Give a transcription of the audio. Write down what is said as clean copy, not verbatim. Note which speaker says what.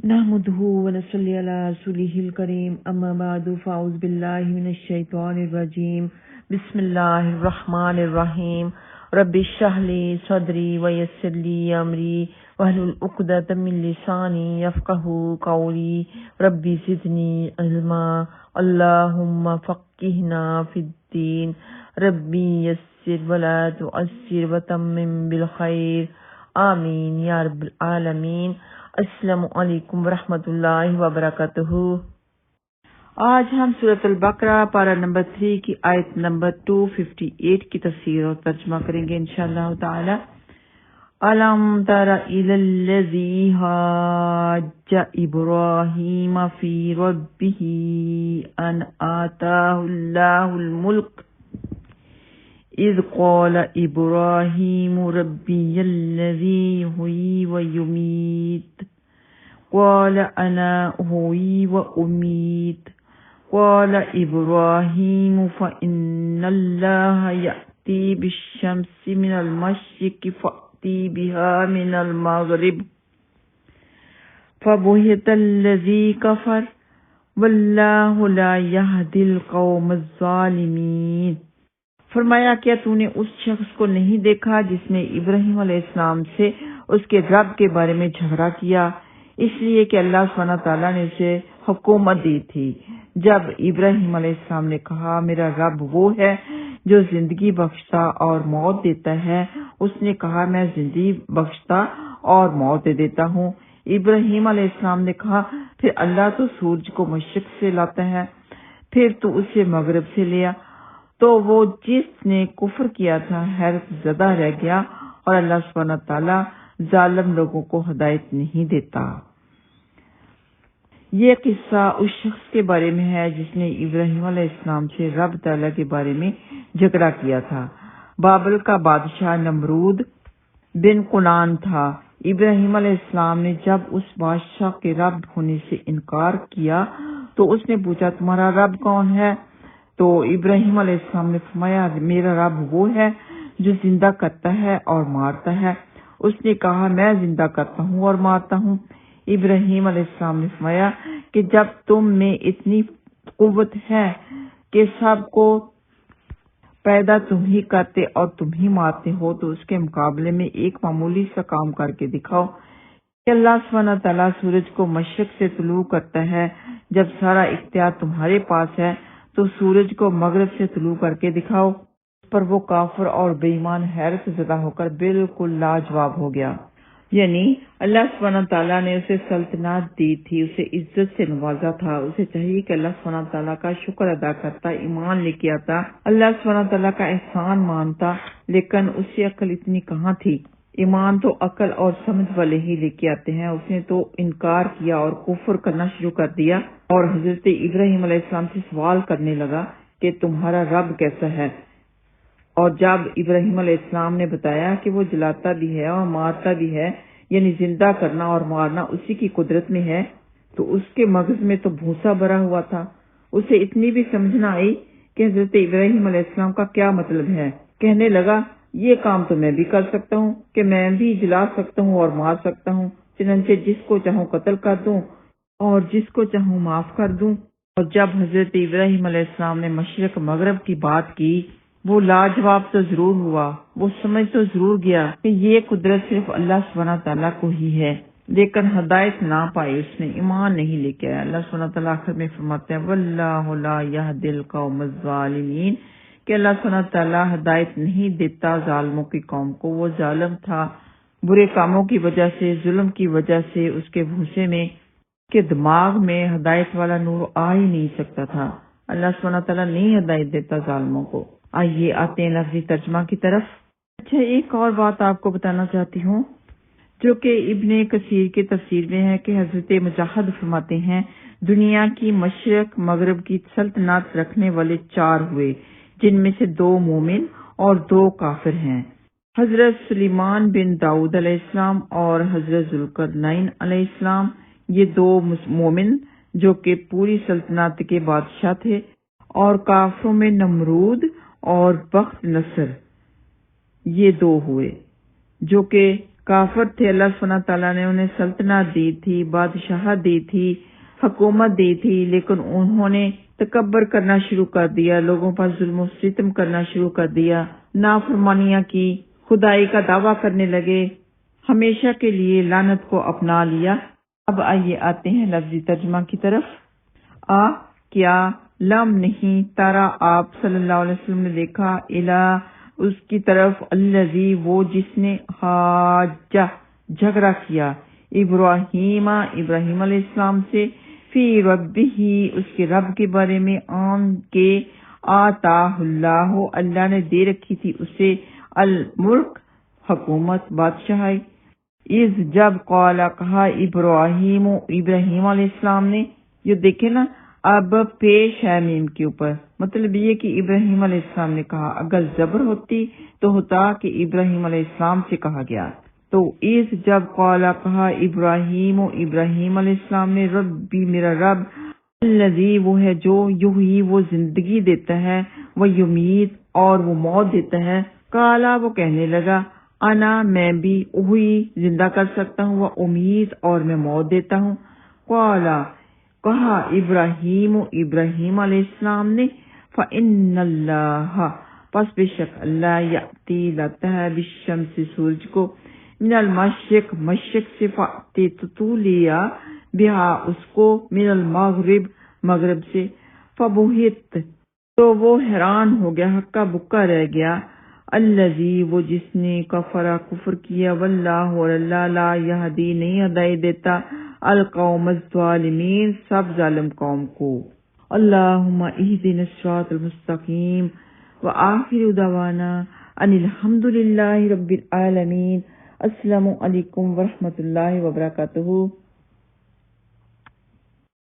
Speaker 1: نحمده ونصلي على رسوله الكريم اما بعد فاعوذ بالله من الشيطان الرجيم بسم الله الرحمن الرحيم رب اشرح لي صدري ويسر لي امري واحلل عقدة من لساني يفقهوا قولي رب زدني علما اللهم فقهنا في الدين ربي يسر ولا تعسر وتمم بالخير آمین یا رب العالمین۔ السلام علیکم ورحمۃ اللہ وبرکاتہ۔ آج ہم سورۃ البقرہ پارہ نمبر 3 کی آیت نمبر 258 کی تفسیر اور ترجمہ کریں گے انشاءاللہ تعالی۔ الم تر الی الذی حاج ابراہیم فی ربہ ان آتاہ اللہ الملک اذ قال ابراہیم ربی الذی یحیی ویمیت قال انا احیی وامیت قال ابراہیم فإن اللہ یأتی بالشمس من المشرق فأتی بها من المغرب فبہت الذی کفر واللہ لا یہدی القوم الظالمین۔ فرمایا کیا تو نے اس شخص کو نہیں دیکھا جس نے ابراہیم علیہ السلام سے اس کے رب کے بارے میں جھگڑا کیا، اس لیے کہ اللہ سبحانہ تعالیٰ نے اسے حکومت دی تھی۔ جب ابراہیم علیہ السلام نے کہا میرا رب وہ ہے جو زندگی بخشتا اور موت دیتا ہے، اس نے کہا میں زندگی بخشتا اور موت دے دیتا ہوں۔ ابراہیم علیہ السلام نے کہا پھر اللہ تو سورج کو مشرق سے لاتا ہے، پھر تو اسے مغرب سے لیا۔ تو وہ جس نے کفر کیا تھا حیرت زدہ رہ گیا، اور اللہ سبحانہ تعالیٰ ظالم لوگوں کو ہدایت نہیں دیتا۔ یہ قصہ اس شخص کے بارے میں ہے جس نے ابراہیم علیہ السلام سے رب تعالیٰ کے بارے میں جھگڑا کیا تھا۔ بابل کا بادشاہ نمرود بن کنعان تھا۔ ابراہیم علیہ السلام نے جب اس بادشاہ کے رب ہونے سے انکار کیا تو اس نے پوچھا تمہارا رب کون ہے؟ تو ابراہیم علیہ السلام نے فرمایا میرا رب وہ ہے جو زندہ کرتا ہے اور مارتا ہے۔ اس نے کہا میں زندہ کرتا ہوں اور مارتا ہوں۔ ابراہیم علیہ السلام نے فرمایا کہ جب تم میں اتنی قوت ہے کہ سب کو پیدا تم ہی کرتے اور تم ہی مارتے ہو تو اس کے مقابلے میں ایک معمولی سا کام کر کے دکھاؤ کہ اللہ سبحانہ تعالیٰ سورج کو مشرق سے طلوع کرتا ہے، جب سارا اختیار تمہارے پاس ہے تو سورج کو مغرب سے طلوع کر کے دکھاؤ۔ اس پر وہ کافر اور بے ایمان حیرت زدہ ہو کر بالکل لاجواب ہو گیا۔ یعنی اللہ سبحانہ تعالیٰ نے اسے سلطنت دی تھی، اسے عزت سے نوازا تھا، اسے چاہیے کہ اللہ سبحانہ تعالیٰ کا شکر ادا کرتا، ایمان لے کے آتا، اللہ سبحانہ تعالیٰ کا احسان مانتا، لیکن اسے عقل اتنی کہاں تھی۔ ایمان تو عقل اور سمجھ والے ہی لے کے آتے ہیں، اس نے تو انکار کیا اور کفر کرنا شروع کر دیا، اور حضرت ابراہیم علیہ السلام سے سوال کرنے لگا کہ تمہارا رب کیسا ہے۔ اور جب ابراہیم علیہ السلام نے بتایا کہ وہ جلاتا بھی ہے اور مارتا بھی ہے، یعنی زندہ کرنا اور مارنا اسی کی قدرت میں ہے، تو اس کے مغز میں تو بھوسا بھرا ہوا تھا۔ اسے اتنی بھی سمجھ نہ آئی کہ حضرت ابراہیم علیہ السلام کا کیا مطلب ہے۔ کہنے لگا یہ کام تو میں بھی کر سکتا ہوں کہ میں بھی جلا سکتا ہوں اور مار سکتا ہوں، چنانچہ جس کو چاہوں قتل کر دوں اور جس کو چاہوں معاف کر دوں۔ اور جب حضرت ابراہیم علیہ السلام نے مشرق مغرب کی بات کی، وہ لاجواب تو ضرور ہوا، وہ سمجھ تو ضرور گیا کہ یہ قدرت صرف اللہ سبحانہ تعالیٰ کو ہی ہے، لیکن ہدایت نہ پائی، اس نے ایمان نہیں لے کے آیا۔ اللہ سبحانہ تعالیٰ آخر میں فرماتے ہیں واللہ لا یہدی القوم الظالمین، کہ اللہ سبحانہ تعالیٰ ہدایت نہیں دیتا ظالموں کی قوم کو۔ وہ ظالم تھا، برے کاموں کی وجہ سے، ظلم کی وجہ سے اس کے بھوسے میں، کے دماغ میں ہدایت والا نور آ ہی نہیں سکتا تھا۔ اللہ سبحانہ تعالیٰ نہیں ہدایت دیتا ظالموں کو۔ آئیے آتے ہیں لفظی ترجمہ کی طرف۔ اچھا، ایک اور بات آپ کو بتانا چاہتی ہوں جو کہ ابن کثیر کی تفسیر میں ہے کہ حضرت مجاہد فرماتے ہیں دنیا کی مشرق مغرب کی سلطنت رکھنے والے 4 ہوئے، جن میں سے 2 مومن اور 2 کافر ہیں۔ حضرت سلیمان بن داؤد علیہ السلام اور حضرت ذوالقرنین علیہ السلام، یہ 2 مومن جو کہ پوری سلطنت کے بادشاہ تھے، اور کافروں میں نمرود اور بخت نصر، یہ 2 ہوئے جو کہ کافر تھے، اللہ سبحانہ تعالیٰ نے انہیں سلطنت دی تھی، بادشاہت دی تھی، حکومت دی تھی، لیکن انہوں نے تکبر کرنا شروع کر دیا، لوگوں پر ظلم و ستم کرنا شروع کر دیا، نافرمانیاں کی، خدائی کا دعویٰ کرنے لگے، ہمیشہ کے لیے لعنت کو اپنا لیا۔ اب آئیے آتے ہیں لفظی ترجمہ کی طرف۔ کیا لم نہیں تارا آپ صلی اللہ علیہ وسلم نے دیکھا، الہ اس کی طرف، الذی وہ جس نے حاجہ جھگڑا کیا، ابراہیم علیہ السلام سے، فی ربہ اس کے رب کے بارے میں، آن کے آتاہ اللہ نے دے رکھی تھی اسے الملک حکومت بادشاہی، از جب قال کہا ابراہیم علیہ السلام نے، یہ دیکھیں نا اب پیش ہے میم کے اوپر، مطلب یہ کہ ابراہیم علیہ السلام نے کہا، اگر زبر ہوتی تو ہوتا کہ ابراہیم علیہ السلام سے کہا گیا، تو اس جب قال کہا ابراہیم علیہ السلام نے، ربی میرا رب، الذی وہ ہے جو، یحیی وہ زندگی دیتا ہے، وہ یمیت اور وہ موت دیتا ہے، قالا وہ کہنے لگا، انا میں بھی احیی زندہ کر سکتا ہوں، وہ امید اور میں موت دیتا ہوں، قالا کہا ابراہیم علیہ السلام نے، فَإِنَّ اللَّهَ پس بے شک اللہ، یأتی لاتا ہے، بالشمس سورج کو، من المشرق مشرق سے، فأتی تو لیا، بہا اس کو، من المغرب مغرب سے، فبہت تو وہ حیران ہو گیا، ہکا بکا رہ گیا، الذی وہ جس نے کفر کفر کیا، واللہ اور اللہ لا یہدی نہیں ہدایت دیتا، القوم الظالمین سب ظالم قوم کو۔ اللہم اہدنا الصراط المستقیم، وآخر دعوانا ان الحمد للہ رب العالمین۔ السلام علیکم ورحمۃ اللہ وبرکاتہ۔